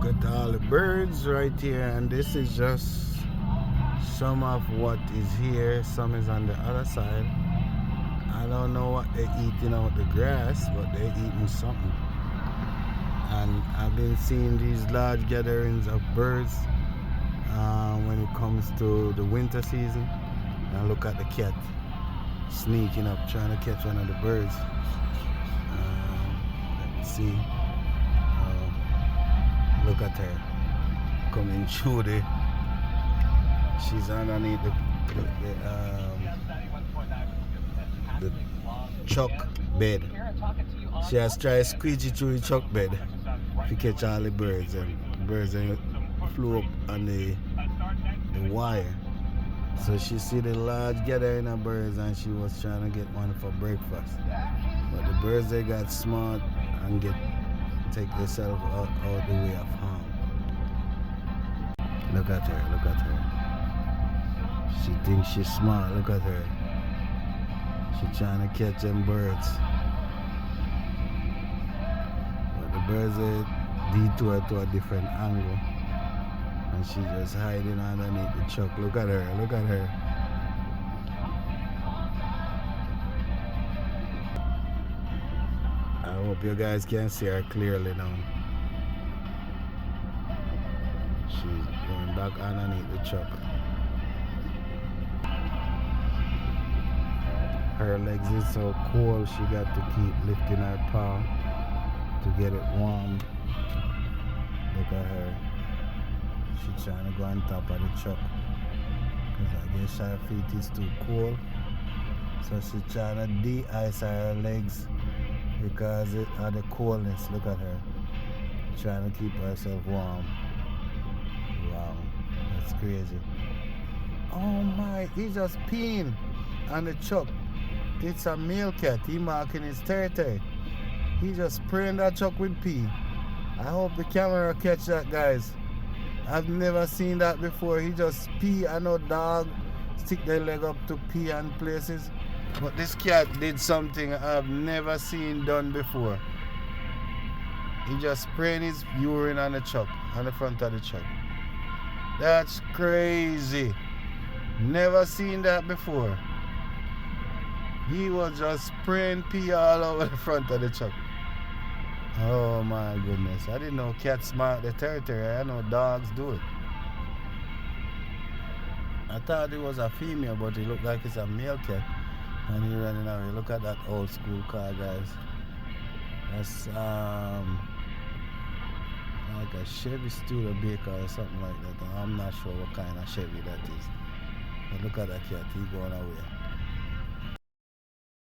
Got all the birds right here, and this is just some of what is here. Some is on the other side. I don't know what they're eating out the grass, but they're eating something. And I've been seeing these large gatherings of birds when it comes to the winter season. And look at the cat sneaking up, trying to catch one of the birds. Let's see. Look at her coming through the. She's underneath the chuck bed. She has tried to squeeze it through the chuck bed to catch all the birds, and the birds flew up on the wire. So she see the large gathering of birds, and she was trying to get one for breakfast. But the birds, they got smart and take themselves out the way of harm. Look at her, look at her. She thinks she's smart, look at her. She's trying to catch them birds. But the birds detour to a different angle. And she's just hiding underneath the truck. Look at her, look at her. I hope you guys can see her clearly now. She's going back underneath the truck. Her legs is so cold, she got to keep lifting her paw to get it warm. Look at her. She's trying to go on top of the truck because I guess her feet is too cold. So she's trying to de-ice her legs because of the coldness. Look at her. Trying to keep herself warm. Wow, that's crazy. Oh my, he's just peeing on the truck. It's a male cat. He marking his territory. He just spraying that truck with pee. I hope the camera catch that, guys. I've never seen that before. He just pee. I know dogs stick their leg up to pee on places, but this cat did something I've never seen done before. He just spraying his urine on the truck, on the front of the truck. That's crazy. Never seen that before. He was just spraying pee all over the front of the truck. Oh my goodness. I didn't know cats mark the territory. I know dogs do it. I thought it was a female, but it looked like it's a male cat. And he's running away. Look at that old school car, guys. That's like a Chevy Studebaker or something like that. I'm not sure what kind of Chevy that is. But look at that cat. He's going away.